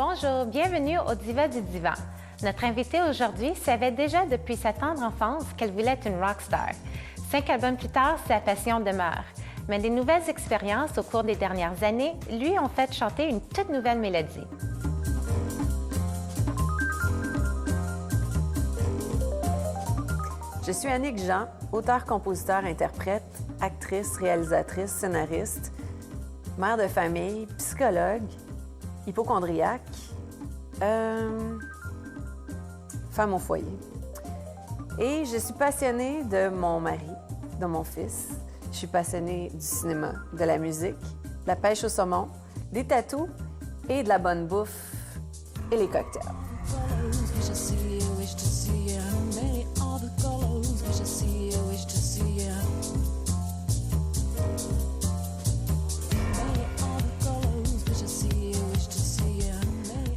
Bonjour, bienvenue au Diva du Divan. Notre invitée aujourd'hui savait déjà depuis sa tendre enfance qu'elle voulait être une rockstar. 5 albums plus tard, sa passion demeure. Mais les nouvelles expériences au cours des dernières années lui ont fait chanter une toute nouvelle mélodie. Je suis Annick Jean, auteure, compositeur, interprète, actrice, réalisatrice, scénariste, mère de famille, psychologue, hypocondriaque, femme au foyer. Et je suis passionnée de mon mari, de mon fils. Je suis passionnée du cinéma, de la musique, de la pêche au saumon, des tatous et de la bonne bouffe et les cocktails.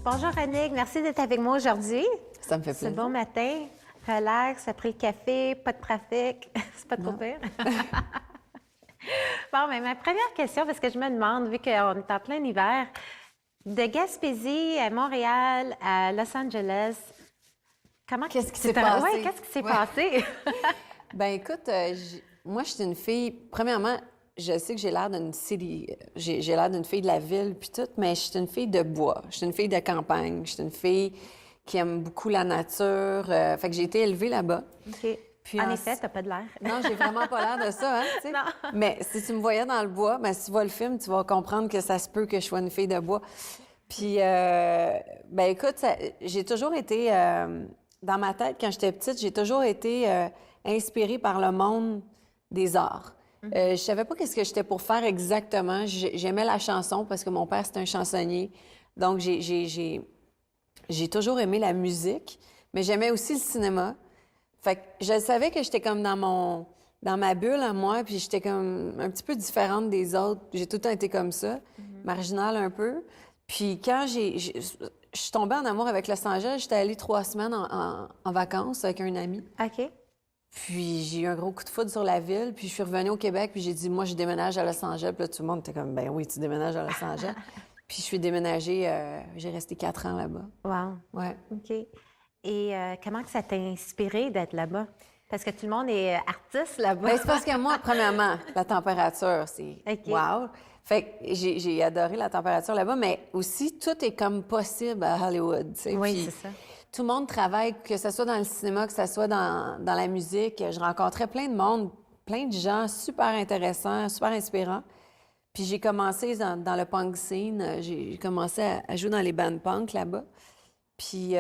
Bonjour Annick, merci d'être avec moi aujourd'hui. Ça me fait C'est plaisir. bon matin, relax, après le café, pas de trafic, c'est pas trop pire. Bon, mais ma première question, parce que je me demande, vu qu'on est en plein hiver, de Gaspésie à Montréal à Los Angeles, Qu'est-ce qui s'est passé? Oui, qu'est-ce qui s'est passé? Ben écoute, moi, je suis une fille... Premièrement, je sais que j'ai l'air d'une j'ai l'air d'une fille de la ville puis tout, mais je suis une fille de bois. Je suis une fille de campagne. Je suis une fille qui aime beaucoup la nature. Fait que j'ai été élevée là-bas. OK. Puis en effet, t'as pas de l'air. Non, j'ai vraiment pas l'air de ça, hein, tu sais. Non. Mais si tu me voyais dans le bois, ben, si tu vois le film, tu vas comprendre que ça se peut que je sois une fille de bois. Puis, ben écoute, j'ai toujours été... dans ma tête, quand j'étais petite, j'ai toujours été inspirée par le monde des arts. Je savais pas qu'est-ce que j'étais pour faire exactement. J'aimais la chanson parce que mon père, c'était un chansonnier. Donc, j'ai toujours aimé la musique, mais j'aimais aussi le cinéma. Fait que je savais que j'étais comme dans ma bulle à moi, puis j'étais comme un petit peu différente des autres. J'ai tout le temps été comme ça, marginale un peu. Puis quand je suis tombée en amour avec Los Angeles, j'étais allée 3 semaines en vacances avec un ami. OK. Puis j'ai eu un gros coup de foudre sur la ville, puis je suis revenue au Québec, puis j'ai dit, moi, je déménage à Los Angeles. Puis là, tout le monde était comme, ben oui, tu déménages à Los Angeles. Puis je suis déménagée, j'ai resté 4 ans là-bas. Wow. Ouais. OK. Et comment que ça t'a inspiré d'être là-bas? Parce que tout le monde est artiste là-bas. Ben, c'est parce que moi, premièrement, la température, c'est OK. wow. Fait que j'ai adoré la température là-bas, mais aussi, tout est comme possible à Hollywood, tu sais. Oui, Puis c'est ça. tout le monde travaille, que ce soit dans le cinéma, que ce soit dans la musique. Je rencontrais plein de monde, plein de gens super intéressants, super inspirants. Puis j'ai commencé dans le punk scene. J'ai commencé à jouer dans les bands punk là-bas. Puis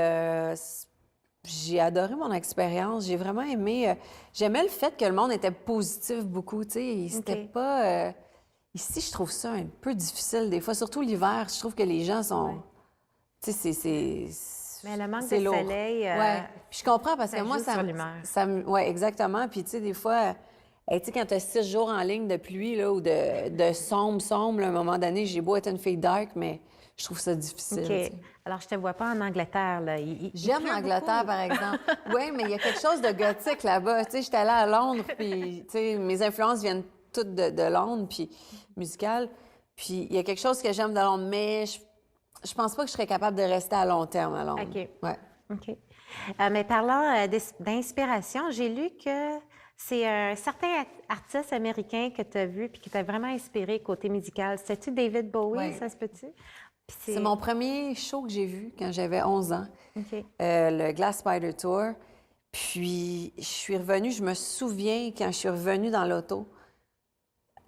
j'ai adoré mon expérience. J'ai vraiment aimé... j'aimais le fait que le monde était positif beaucoup, tu sais. C'était OK. pas... ici, je trouve ça un peu difficile des fois, surtout l'hiver. Je trouve que les gens sont... Ouais. Tu sais, c'est... Mais le manque c'est de lourd. soleil, Ouais. Puis je comprends parce ça que moi, joue sur l'humeur. ouais, exactement. Puis tu sais, des fois, tu sais, quand tu as 6 jours en ligne de pluie là, ou de sombre, là, à un moment donné, j'ai beau être une fille dark, mais je trouve ça difficile. OK. tu sais. Alors, je te vois pas en Angleterre, là. J'aime pleut l'Angleterre, beaucoup. par exemple. Oui, mais il y a quelque chose de gothique là-bas. Tu sais, j'étais allée à Londres, puis tu sais, mes influences viennent toutes de Londres, puis musicales. Puis il y a quelque chose que j'aime de Londres, mais je pense pas que je serais capable de rester à long terme à Londres. OK. Ouais. OK. Mais parlant d'inspiration, j'ai lu que c'est un certain artiste américain que tu as vu puis qui t'a vraiment inspiré côté musical. C'était-tu David Bowie, Ouais. ça se peut-tu? Puis C'est mon premier show que j'ai vu quand j'avais 11 ans, OK. le Glass Spider Tour. Puis je suis revenue, je me souviens quand je suis revenue dans l'auto,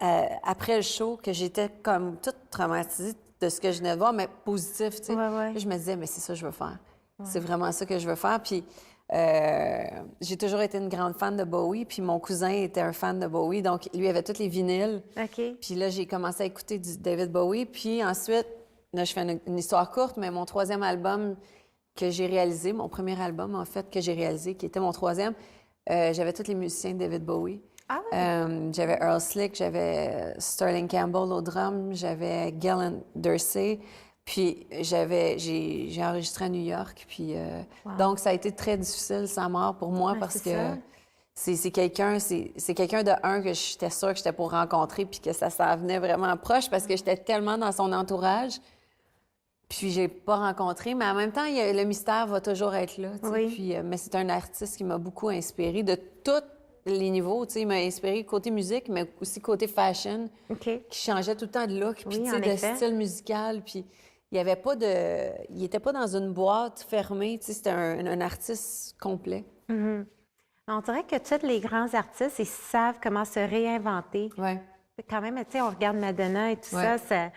après le show, que j'étais comme toute traumatisée de ce que je venais de voir, mais positif, tu sais. Ouais. Là, je me disais, mais c'est ça que je veux faire. C'est vraiment ça que je veux faire. Puis j'ai toujours été une grande fan de Bowie, puis mon cousin était un fan de Bowie, donc lui avait tous les vinyles. OK. Puis là, j'ai commencé à écouter du David Bowie. Puis ensuite, là, je fais une histoire courte, mais mon 3e album que j'ai réalisé, mon premier album, en fait, que j'ai réalisé, qui était mon 3e, j'avais tous les musiciens de David Bowie. Ah ouais? J'avais Earl Slick, j'avais Sterling Campbell au drum, j'avais Galen Dorsey. Puis j'ai enregistré à New York. Puis donc, ça a été très difficile, sa mort, pour moi, Ouais, parce c'est que... ça. C'est quelqu'un de que j'étais sûre que j'étais pour rencontrer, puis que ça s'en venait vraiment proche parce que j'étais tellement dans son entourage. Puis j'ai pas rencontré, mais en même temps, le mystère va toujours être là. Tu sais. Oui. Puis, mais c'est un artiste qui m'a beaucoup inspiré de tous les niveaux. Tu sais. Il m'a inspiré côté musique, mais aussi côté fashion, OK. qui changeait tout le temps de look, puis Oui, tu sais, en de effet. style musical. Puis il y avait pas de... Il était pas dans une boîte fermée. Tu sais, c'était un artiste complet. On dirait que tous les grands artistes, ils savent comment se réinventer. Ouais. Quand même, tu sais, on regarde Madonna et tout Ouais. ça.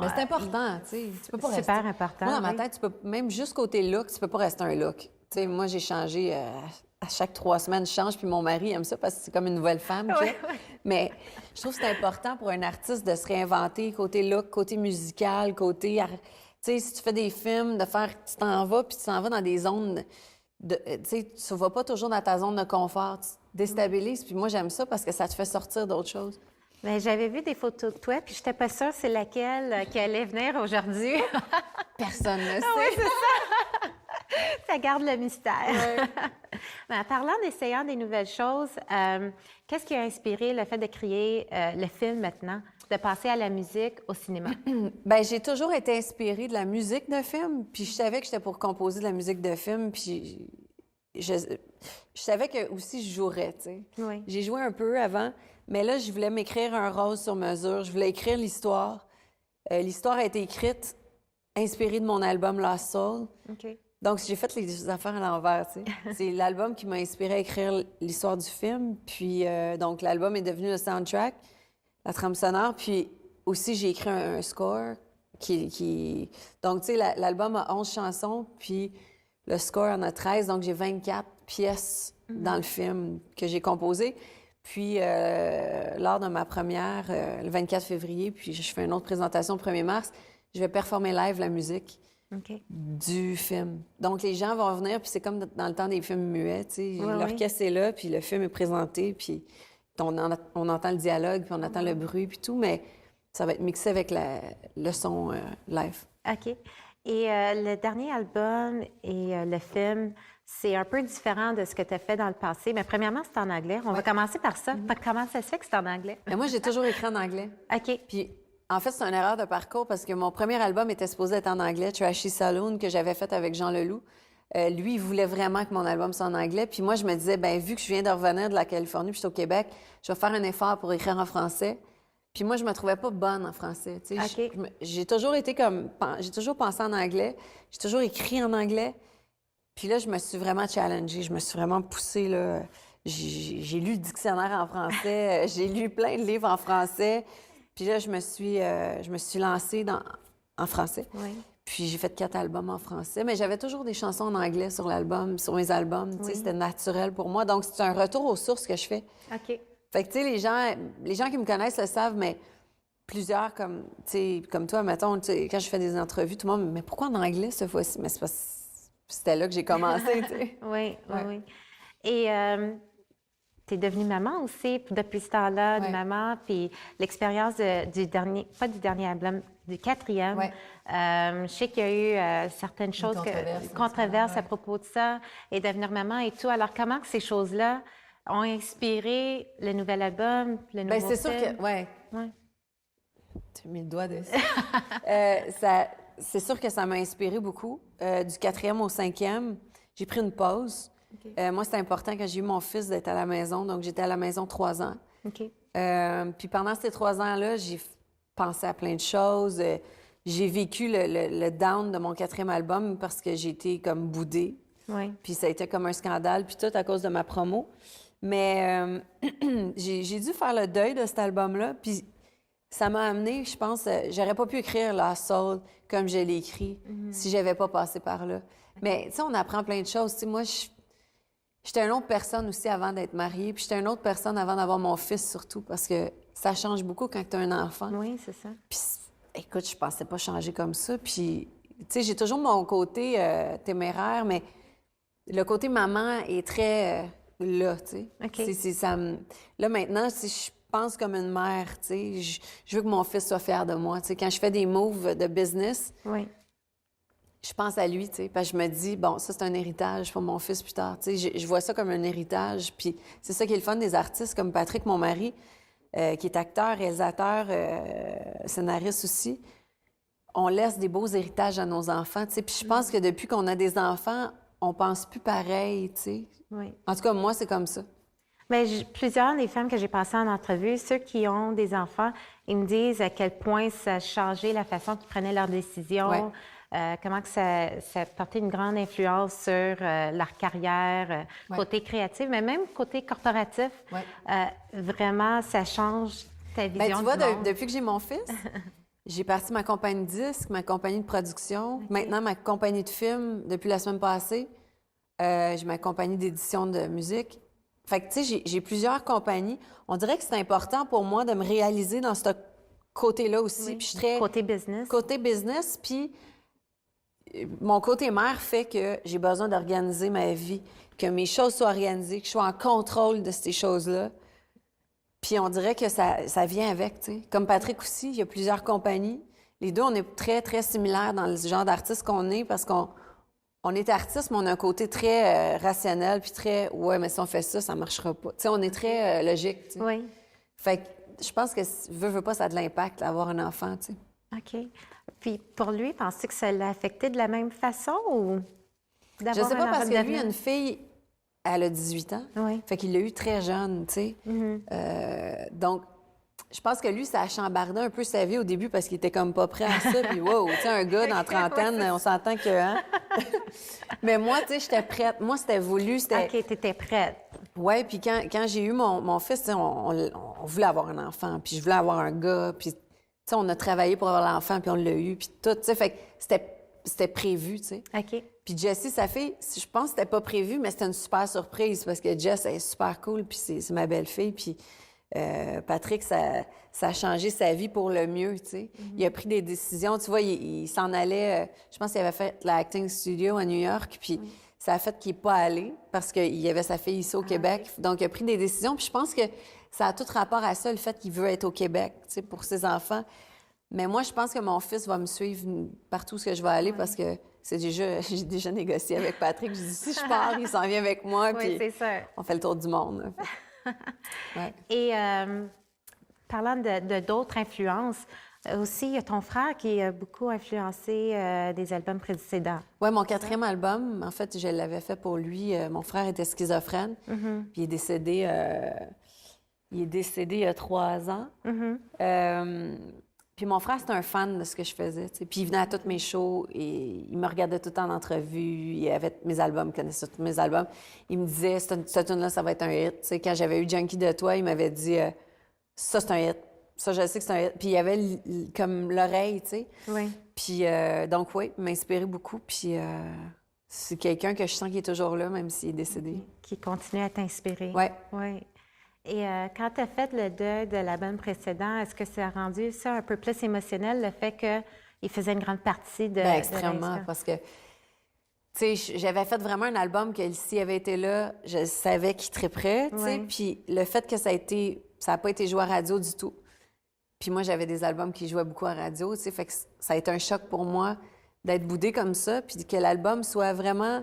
Mais c'est important, tu sais. Tu peux pas Super rester... important, Moi, dans ma oui. tête, tu peux... même juste côté look, tu peux pas rester un look. Tu sais, moi, j'ai changé à chaque 3 semaines, je change, puis mon mari aime ça parce que c'est comme une nouvelle femme. tu sais. Mais je trouve que c'est important pour un artiste de se réinventer côté look, côté musical, côté... Tu sais, si tu fais des films, de faire... Tu t'en vas, puis tu t'en vas dans des zones... Tu sais, tu vas pas toujours dans ta zone de confort. Tu te déstabilises, puis moi, j'aime ça parce que ça te fait sortir d'autres choses. Mais j'avais vu des photos de toi, puis je n'étais pas sûre c'est laquelle qui allait venir aujourd'hui. Personne ne sait. Oui, c'est ça. Ça garde le mystère. Mais en parlant d'essayant des nouvelles choses, qu'est-ce qui a inspiré le fait de créer le film maintenant, de passer à la musique, au cinéma? Bien, j'ai toujours été inspirée de la musique de film, puis je savais que j'étais pour composer de la musique de film, puis je savais que aussi je jouerais, tu sais. Oui. J'ai joué un peu avant, mais là, je voulais m'écrire un rôle sur mesure. Je voulais écrire l'histoire. L'histoire a été écrite, inspirée de mon album Lost Soul. OK. Donc, j'ai fait les affaires à l'envers, tu sais. C'est l'album qui m'a inspiré à écrire l'histoire du film. Puis, donc, l'album est devenu le soundtrack, la trame sonore. Puis, aussi, j'ai écrit un score qui... Donc, tu sais, l'album a 11 chansons, puis le score en a 13. Donc, j'ai 24 pièces dans le film que j'ai composées. Puis, lors de ma première, le 24 février, puis je fais une autre présentation le 1er mars, je vais performer live la musique OK. du film. Donc, les gens vont venir, puis c'est comme dans le temps des films muets, tu sais. Oui, L'orchestre est là, puis le film est présenté, puis on entend le dialogue, puis on entend le bruit, puis tout, mais ça va être mixé avec le son live. OK. Et le dernier album et le film, c'est un peu différent de ce que tu as fait dans le passé. Mais premièrement, c'est en anglais. On va commencer par ça. Comment ça se fait que c'est en anglais? Mais moi, j'ai toujours écrit en anglais. OK. Puis, en fait, c'est une erreur de parcours parce que mon premier album était supposé être en anglais, Trashy Saloon, que j'avais fait avec Jean Leloup. Lui, il voulait vraiment que mon album soit en anglais. Puis moi, je me disais, ben vu que je viens de revenir de la Californie, puis je suis au Québec, je vais faire un effort pour écrire en français. Puis moi, je me trouvais pas bonne en français. Tu sais. OK. J'ai toujours été comme... J'ai toujours pensé en anglais. J'ai toujours écrit en anglais. Puis là, je me suis vraiment challengée. Je me suis vraiment poussée, là. J'ai lu le dictionnaire en français. J'ai lu plein de livres en français. Puis là, je me suis lancée en français. Oui. Puis j'ai fait 4 albums en français. Mais j'avais toujours des chansons en anglais sur l'album, sur mes albums. Tu sais, c'était naturel pour moi. Donc, c'est un retour aux sources que je fais. OK. Fait que, tu sais, les gens qui me connaissent le savent, mais plusieurs, comme, tu sais, comme toi, mettons, tu sais, quand je fais des entrevues, tout le monde me dit, mais pourquoi en anglais cette fois-ci? Mais c'est parce que c'était là que j'ai commencé, tu sais. Oui, oui, Ouais. oui. Et tu es devenue maman aussi depuis ce temps-là, de Ouais. maman, puis l'expérience du dernier, pas du dernier album, du 4e. Ouais. Je sais qu'il y a eu certaines choses, controverses à propos de ça, et devenir maman et tout. Alors, comment que ces choses-là ont inspiré le nouvel album, le nouveau Bien, c'est sûr film? que, ouais, Ouais. tu as mis le doigt dessus. C'est sûr que ça m'a inspiré beaucoup. Du 4e au 5e, j'ai pris une pause. OK. Moi, c'était important quand j'ai eu mon fils d'être à la maison. Donc, j'étais à la maison 3 ans. OK. Puis pendant ces 3 ans-là, j'ai pensé à plein de choses. J'ai vécu le down de mon 4e album parce que j'ai été comme boudée. Oui. Puis ça a été comme un scandale, puis tout à cause de ma promo. Mais j'ai dû faire le deuil de cet album-là. Puis ça m'a amené, je pense, j'aurais pas pu écrire La Soul comme je l'ai écrit si j'avais pas passé par là. Mais tu sais, on apprend plein de choses. Tu sais, moi, j'étais une autre personne aussi avant d'être mariée, puis j'étais une autre personne avant d'avoir mon fils surtout, parce que ça change beaucoup quand tu as un enfant. Oui, c'est ça. Puis écoute, je pensais pas changer comme ça. Puis, tu sais, j'ai toujours mon côté téméraire, mais le côté maman est très là, tu sais. OK. Là, maintenant, si je pense comme une mère, tu sais, je veux que mon fils soit fier de moi. Tu sais, quand je fais des moves de business, Oui. je pense à lui, tu sais, parce que je me dis, bon, ça, c'est un héritage pour mon fils plus tard. Tu sais, je vois ça comme un héritage. Puis c'est ça qui est le fun des artistes comme Patrick, mon mari, qui est acteur, réalisateur, scénariste aussi. on laisse des beaux héritages à nos enfants, tu sais. Puis je pense que depuis qu'on a des enfants, on pense plus pareil, tu sais. Oui. En tout cas, moi, c'est comme ça. Bien, plusieurs des femmes que j'ai passées en entrevue, ceux qui ont des enfants, ils me disent à quel point ça a changé la façon qu'ils prenaient leurs décisions, Ouais. comment que ça a porté une grande influence sur leur carrière, Ouais. côté créatif, mais même côté corporatif. Ouais. Vraiment, ça change ta vision Bien, tu vois, du monde. depuis que j'ai mon fils, j'ai parti ma compagnie de disques, ma compagnie de production, OK. maintenant ma compagnie de films depuis la semaine passée. J'ai ma compagnie d'édition de musique. Fait que, tu sais, j'ai plusieurs compagnies. On dirait que c'est important pour moi de me réaliser dans ce côté-là aussi. Oui. Puis je suis très... Côté business. Côté business, puis mon côté mère fait que j'ai besoin d'organiser ma vie, que mes choses soient organisées, que je sois en contrôle de ces choses-là. Puis on dirait que ça vient avec, tu sais. Comme Patrick aussi, il y a plusieurs compagnies. Les deux, on est très, très similaires dans le genre d'artiste qu'on est parce qu'on est artiste, mais on a un côté très rationnel, puis très « ouais, mais si on fait ça, ça marchera pas ». Tu sais, on est très logique, tu sais. Oui. Fait que je pense que veux pas, ça a de l'impact, avoir un enfant, tu sais. OK. Puis pour lui, penses-tu que ça l'a affecté de la même façon ou Je d'avoir sais un pas, parce enfant que de lui, il a 9 ans? une fille, elle a 18 ans. Oui. Fait qu'il l'a eu très jeune, tu sais. Donc, je pense que lui, ça a chambardé un peu sa vie au début parce qu'il était comme pas prêt à ça. Puis, wow, tu sais, un gars dans trentaine, on s'entend que, hein? Mais moi, tu sais, j'étais prête. Moi, c'était voulu. C'était... OK, t'étais prête. Oui, puis quand j'ai eu mon fils, tu sais, on voulait avoir un enfant, puis je voulais avoir un gars, puis, tu sais, on a travaillé pour avoir l'enfant, puis on l'a eu, puis tout, tu sais, fait que c'était prévu, tu sais. OK. Puis Jessie, sa fille, je pense que c'était pas prévu, mais c'était une super surprise parce que Jess, elle est super cool, puis c'est ma belle-fille, puis Patrick, ça a changé sa vie pour le mieux, tu sais. Il a pris des décisions, tu vois, il s'en allait, je pense qu'il avait fait l'acting studio à New York, puis ça a fait qu'il n'est pas allé parce qu'il y avait sa fille ici au Québec. Donc, il a pris des décisions, puis je pense que ça a tout rapport à ça, le fait qu'il veut être au Québec, tu sais, pour ses enfants. Mais moi, je pense que mon fils va me suivre partout où je vais aller parce que j'ai déjà négocié avec Patrick. Je dis, si je pars, il s'en vient avec moi, Oui, puis c'est ça. on fait le tour du monde. Ouais. Et parlant d'autres influences, aussi, il y a ton frère qui a beaucoup influencé des albums précédents. Oui, mon quatrième album, en fait, je l'avais fait pour lui. Mon frère était schizophrène, puis il est décédé il y a 3 ans. Puis mon frère, c'était un fan de ce que je faisais, tu sais. Puis il venait à tous mes shows et il me regardait tout le temps en entrevue. Il avait mes albums, il connaissait tous mes albums. Il me disait, cette tune-là, ça va être un hit. Tu sais, quand j'avais eu Junkie de toi, il m'avait dit, ça, c'est un hit. Ça, je sais que c'est un hit. Puis il y avait comme l'oreille, tu sais. Oui. Puis donc, oui, il m'a inspiré beaucoup. Puis c'est quelqu'un que je sens qui est toujours là, même s'il est décédé. Qui continue à t'inspirer. Oui. Oui. Et quand tu as fait le deuil de l'album précédent, est-ce que ça a rendu ça un peu plus émotionnel, le fait qu'il faisait une grande partie de... Bien, de extrêmement, l'inspiration? parce que, tu sais, j'avais fait vraiment un album que s'il avait été là, je savais qu'il triperait, tu sais. Ouais. Puis le fait que ça n'a pas été joué à radio du tout. Puis moi, j'avais des albums qui jouaient beaucoup à radio, tu sais. Fait que ça a été un choc pour moi d'être boudée comme ça, puis que l'album soit vraiment...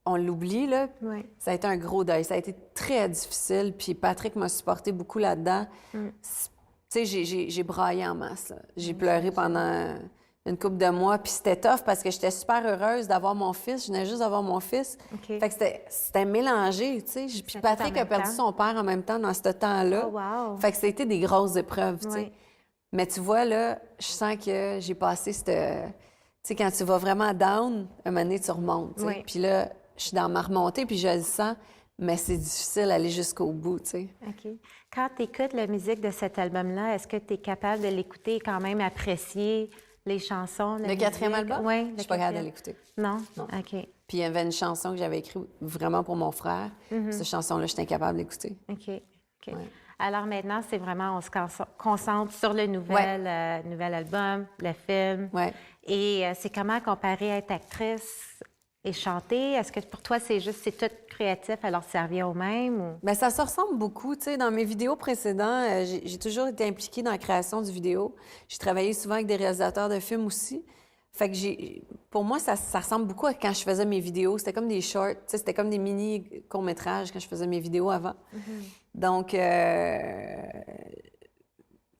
On l'oublie, là. Oui. Ça a été un gros deuil. Ça a été très difficile. Puis Patrick m'a supporté beaucoup là-dedans. Tu sais, j'ai braillé en masse, là. J'ai pleuré pendant une couple de mois. Puis c'était tough parce que j'étais super heureuse d'avoir mon fils. Je venais juste d'avoir mon fils. OK. Fait que c'était mélangé, tu sais. Puis fait Patrick en même a perdu temps. son père en même temps dans ce temps-là. Oh, wow. Fait que ça a été des grosses épreuves, tu sais. Oui. Mais tu vois, là, je sens que j'ai passé cette... Tu sais, quand tu vas vraiment down, un moment donné, tu remontes, tu sais. Oui. Puis là, je suis dans ma remontée, puis je le sens, mais c'est difficile d'aller jusqu'au bout, tu sais. OK. Quand tu écoutes la musique de cet album-là, est-ce que tu es capable de l'écouter et quand même apprécier les chansons? Le quatrième album? Oui. Je suis pas capable de l'écouter. Non? Non. OK. Puis il y avait une chanson que j'avais écrite vraiment pour mon frère. Cette chanson-là, j'étais incapable d'écouter. OK. OK. Ouais. Alors maintenant, c'est vraiment, on se concentre sur le nouvel album, le film. Ouais. Et c'est comment comparer à être actrice et chanter? Est-ce que pour toi, c'est tout créatif, alors ça revient au même? Ou... Bien, ça se ressemble beaucoup. Tu sais, dans mes vidéos précédentes, j'ai toujours été impliquée dans la création du vidéo. J'ai travaillé souvent avec des réalisateurs de films aussi. Fait que pour moi, ça ressemble beaucoup à quand je faisais mes vidéos. C'était comme des shorts, tu sais, c'était comme des mini courts-métrages quand je faisais mes vidéos avant. Donc,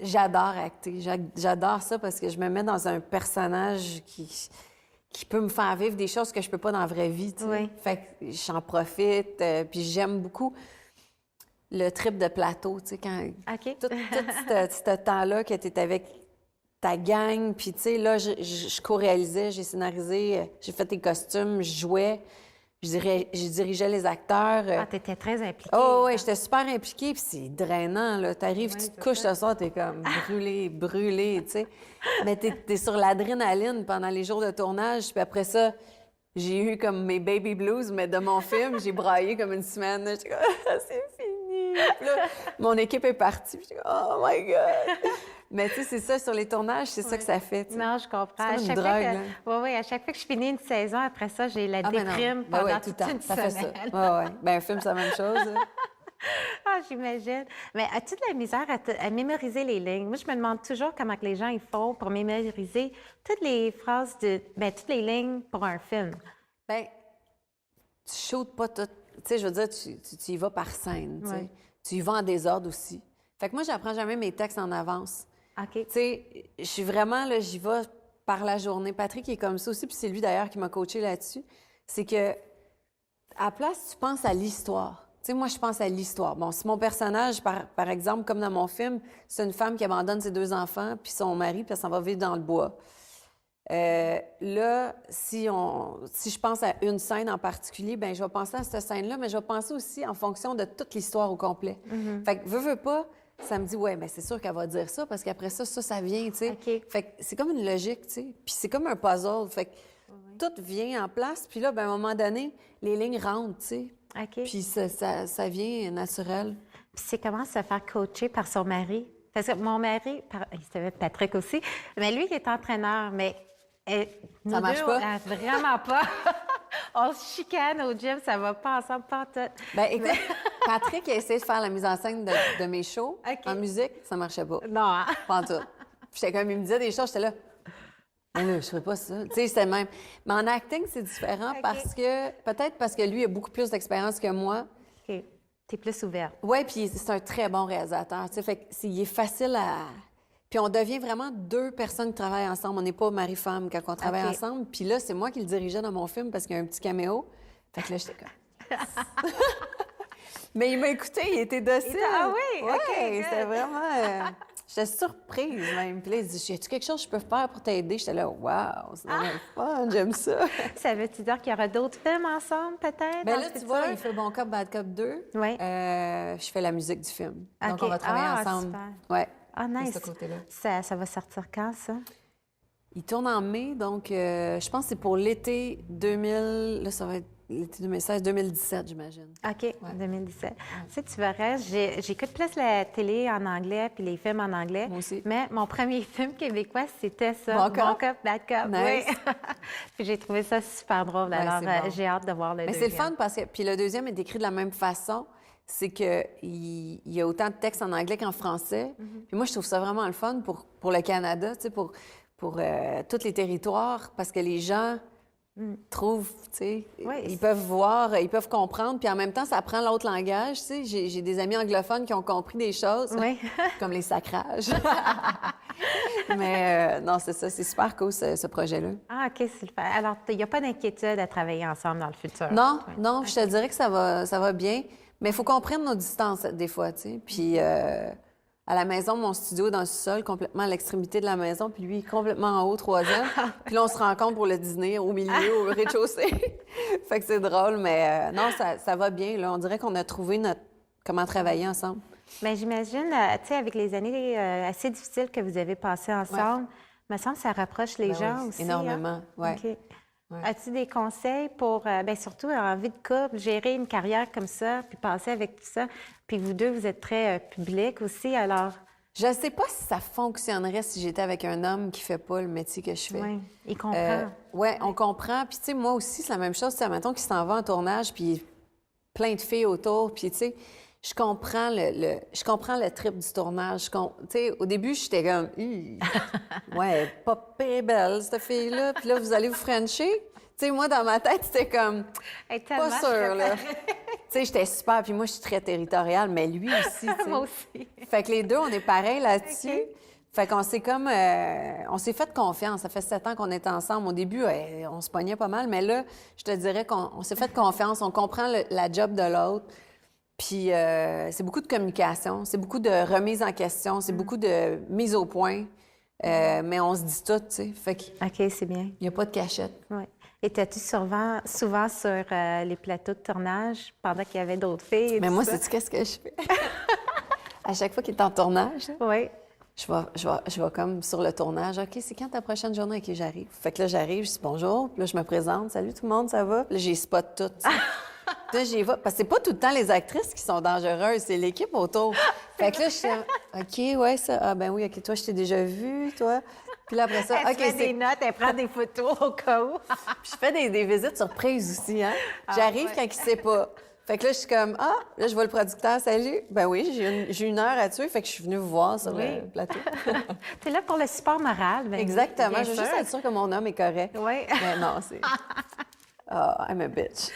j'adore acter. J'adore ça parce que je me mets dans un personnage qui peut me faire vivre des choses que je peux pas dans la vraie vie, tu sais. Oui. Fait que j'en profite, puis j'aime beaucoup le trip de plateau, tu sais, quand OK. tout ce temps-là que tu es avec ta gang, puis tu sais, là, je co-réalisais, j'ai scénarisé, j'ai fait tes costumes, je jouais, je dirigeais les acteurs. Ah, t'étais très impliquée. Oh oui, j'étais super impliquée, puis c'est drainant, là. T'arrives, Ouais, tu te c'est couches ça. ce soir, t'es comme brûlé, tu sais. Mais t'es sur l'adrénaline pendant les jours de tournage, puis après ça, j'ai eu comme mes baby blues, mais de mon film, j'ai braillé comme une semaine. J'étais comme, ah, c'est fini. Puis là, mon équipe est partie, puis j'étais comme, oh my God. Mais tu sais, c'est ça, sur les tournages, c'est ça que ça fait, tu sais. Non, je comprends. C'est comme À une chaque drogue, fois là. oui, à chaque fois que je finis une saison, après ça, j'ai la Ah, ben non. déprime Ben pendant ouais, tout le toute temps, une ça fait ça. semaine. Ouais, ouais. Ben un film, c'est la même chose. Là. Ah, j'imagine. Mais as-tu de la misère à mémoriser les lignes? Moi, je me demande toujours comment que les gens ils font pour mémoriser toutes les phrases toutes les lignes pour un film. Ben, tu shootes pas tout. Tu sais, je veux dire, tu y vas par scène, tu sais. Ouais. Tu y vas en désordre aussi. Fait que moi, j'apprends jamais mes textes en avance. OK. Tu sais, je suis vraiment, là, j'y vais par la journée. Patrick est comme ça aussi, puis c'est lui d'ailleurs qui m'a coaché là-dessus. C'est que, à la place, tu penses à l'histoire. Tu sais, moi, je pense à l'histoire. Bon, si mon personnage, par exemple, comme dans mon film, c'est une femme qui abandonne ses 2 enfants, puis son mari, puis elle s'en va vivre dans le bois. Là, si je pense à une scène en particulier, ben je vais penser à cette scène-là, mais je vais penser aussi en fonction de toute l'histoire au complet. Fait que, veux pas, ça me dit, ouais, mais c'est sûr qu'elle va dire ça, parce qu'après ça vient, tu sais. OK. Fait que c'est comme une logique, tu sais. Puis c'est comme un puzzle. Fait que tout vient en place, puis là, ben, à un moment donné, les lignes rentrent, tu sais. OK. Puis ça vient naturel. Puis c'est comment se faire coacher par son mari? Parce que mon mari, il s'appelle Patrick aussi, mais lui, il est entraîneur, mais nous marche deux, pas? Vraiment pas. On se chicane au gym, ça va pas ensemble, pas tout. Ben écoute, Patrick a essayé de faire la mise en scène de mes shows OK. en musique, ça marchait pas. Non, hein? Pas en tout. Puis j'étais comme, il me disait des choses, j'étais là, mais là, je ferais pas ça. Tu sais, c'était le même. Mais en acting, c'est différent OK. peut-être parce que lui a beaucoup plus d'expérience que moi. OK. T'es plus ouverte. Oui, puis c'est un très bon réalisateur. Tu sais, fait que il est facile à. Puis on devient vraiment 2 personnes qui travaillent ensemble. On n'est pas mari-femme quand on travaille OK. ensemble. Puis là, c'est moi qui le dirigeais dans mon film parce qu'il y a un petit caméo. Fait que là, j'étais comme. Mais il m'a écouté, il était docile. Ah oui? Ouais, OK, good. c'était vraiment. J'étais surprise même. Puis là, il dit, y a-tu quelque chose que je peux faire pour t'aider? J'étais là, waouh, c'est vraiment fun, j'aime ça. Ça veut-tu dire qu'il y aura d'autres films ensemble, peut-être? Ben dans là, le tu futur? vois, il fait Bon Cop, Bad Cop 2. Oui. Je fais la musique du film. Donc, OK. on va travailler Ah, ensemble. super. Ouais. Ah, de nice. ce côté-là. Ça va sortir quand, ça? Il tourne en mai, donc je pense que c'est pour l'été 2000. Là, ça va être l'été 2016, 2017, j'imagine. OK, 2017. Tu sais, tu verrais, j'écoute plus la télé en anglais puis les films en anglais. Moi aussi. Mais mon premier film québécois, c'était ça. Bon Cop? Bon Cop, Bad Cop. Nice. Oui. Puis j'ai trouvé ça super drôle. Ouais, Alors, c'est bon. j'ai hâte de voir le Mais deuxième. c'est le fun parce que. Puis le deuxième est écrit de la même façon. C'est qu'il y a autant de textes en anglais qu'en français. Puis moi, je trouve ça vraiment le fun pour le Canada, tu sais, pour tous les territoires, parce que les gens trouvent, tu sais, Ouais, ils peuvent voir, ils peuvent comprendre, puis en même temps, ça apprend l'autre langage, tu sais. J'ai des amis anglophones qui ont compris des choses, Oui. comme les sacrages. Mais non, c'est ça, c'est super cool, ce projet-là. Ah, OK, c'est le fun. Alors, il n'y a pas d'inquiétude à travailler ensemble dans le futur? Non, Oui. non, je te dirais que ça va bien. Mais il faut qu'on prenne nos distances des fois, tu sais. Puis à la maison, mon studio est dans le sol, complètement à l'extrémité de la maison, puis lui, complètement en haut, 3e. Puis là, on se rencontre pour le dîner au milieu, au rez-de-chaussée. Fait que c'est drôle, mais non, ça va bien, là. On dirait qu'on a trouvé comment travailler ensemble. Bien, j'imagine, tu sais, avec les années assez difficiles que vous avez passées ensemble, me semble que ça rapproche les Ben gens oui, aussi. énormément, ouais. OK. As-tu des conseils pour, bien, surtout en vie de couple, gérer une carrière comme ça, puis passer avec tout ça? Puis vous deux, vous êtes très public aussi, alors... Je ne sais pas si ça fonctionnerait si j'étais avec un homme qui fait pas le métier que je fais. Oui, il comprend. Oui, on comprend. Puis, tu sais, moi aussi, c'est la même chose. Tu sais, mettons qu'il s'en va en tournage, puis plein de filles autour. Puis, tu sais, je comprends le trip du tournage. Tu sais, au début, j'étais comme, ouais, pas pire belle, cette fille-là. Puis là, vous allez vous frencher. Tu sais, moi, dans ma tête, c'était comme, Hey, pas tellement, sûr, là. Tu sais, j'étais super. Puis moi, je suis très territoriale, mais lui aussi, tu sais. Moi aussi. Fait que les deux, on est pareils là-dessus. OK. Fait qu'on s'est comme... on s'est fait confiance. Ça fait 7 ans qu'on est ensemble. Au début, on se pognait pas mal, mais là, je te dirais qu'on s'est fait confiance. On comprend la job de l'autre. Puis c'est beaucoup de communication, c'est beaucoup de remise en question, c'est beaucoup de mise au point. Mais on se dit tout, tu sais. Fait qu'il OK, c'est bien. n'y a pas de cachette. Oui. Et t'es-tu souvent sur les plateaux de tournage pendant qu'il y avait d'autres filles? Mais moi, sais-tu qu'est-ce que je fais? À chaque fois qu'il est en tournage, là, Oui. je vais comme sur le tournage. OK, c'est quand ta prochaine journée à qui j'arrive? Fait que là, j'arrive, je dis bonjour, puis là, je me présente. Salut tout le monde, ça va? Puis là, j'y spot toutes. Tu sais. Là, j'y vais. Parce que c'est pas tout le temps les actrices qui sont dangereuses, c'est l'équipe autour. Fait que là, je suis OK, ouais, ça. Ah, ben oui, OK, toi, je t'ai déjà vu, toi. Puis là, après ça, Elle OK, se fait des notes, elle prend des photos au cas où. Puis je fais des visites surprises aussi, hein. J'arrive ouais. quand il sait pas. Fait que là, je suis comme, ah, là, je vois le producteur, salut. Ben oui, j'ai une heure à tuer, fait que je suis venue vous voir sur le plateau. Tu es là pour le support moral. Bien, Exactement. bien Je veux sûr. juste être sûre que mon homme est correct. Oui. Mais non, c'est. Oh, I'm a bitch.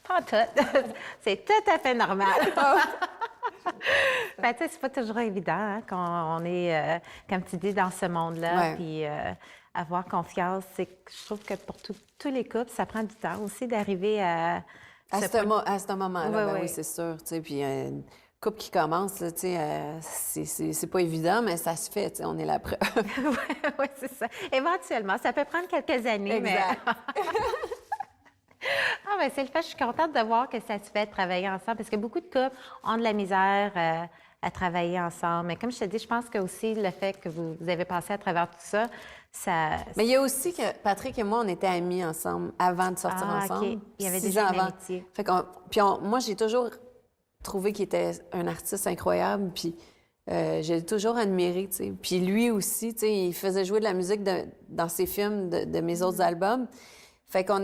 Pas tout. C'est tout à fait normal. Ben, tu sais, c'est pas toujours évident hein, quand on est, comme tu dis, dans ce monde-là. Ouais. Puis avoir confiance, je trouve que pour tous les couples, ça prend du temps aussi d'arriver à... À ce moment-là, Oui, ben oui. oui, c'est sûr. Tu sais, puis une couple qui commence, là, tu sais, c'est pas évident, mais ça se fait, tu sais, on est la preuve. Oui, c'est ça. Éventuellement, ça peut prendre quelques années, Exact. mais... Ah, ben c'est le fait. Je suis contente de voir que ça se fait de travailler ensemble parce que beaucoup de couples ont de la misère à travailler ensemble. Mais comme je te dis, je pense que aussi le fait que vous avez passé à travers tout ça, ça... Mais il y a aussi que Patrick et moi, on était amis ensemble avant de sortir Ah, ensemble. OK. Il y avait 6 déjà ans une avant. amitié. Fait moi, j'ai toujours trouvé qu'il était un artiste incroyable, puis j'ai toujours admiré, tu sais. Puis lui aussi, tu sais, il faisait jouer de la musique dans ses films de mes autres albums. Fait qu'on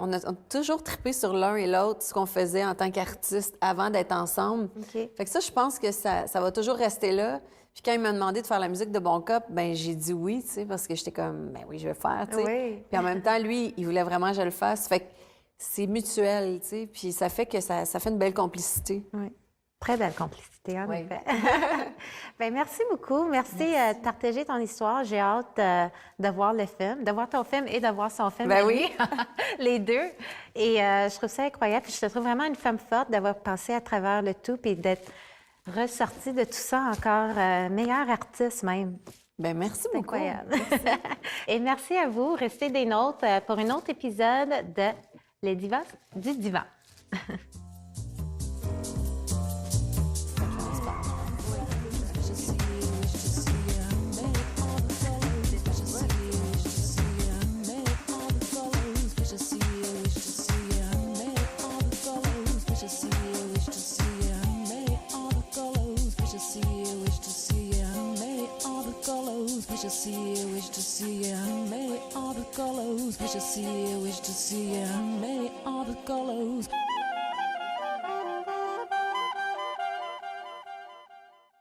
on a toujours trippé sur l'un et l'autre, ce qu'on faisait en tant qu'artiste avant d'être ensemble. OK. Fait que ça, je pense que ça va toujours rester là. Puis quand il m'a demandé de faire la musique de Bon Cop, ben j'ai dit oui, tu sais, parce que j'étais comme, ben oui, je vais le faire, tu sais. Oui. Puis en même temps, lui, il voulait vraiment que je le fasse. Fait que c'est mutuel, tu sais. Puis ça fait que ça fait une belle complicité. Oui. Très belle complicité, en Oui. effet. Bien, merci beaucoup. Merci, de partager ton histoire. J'ai hâte de voir le film, de voir ton film et de voir son film. Ben à oui. lui. Les deux. Et je trouve ça incroyable. Puis je te trouve vraiment une femme forte d'avoir passé à travers le tout et d'être ressortie de tout ça encore meilleure artiste même. Ben merci beaucoup. Incroyable. Et merci à vous. Restez des nôtres pour un autre épisode de Les Divas du Divan. Wish to see you, wish to see you, many all the colors. Wish to see you, wish to see you, many all the colors.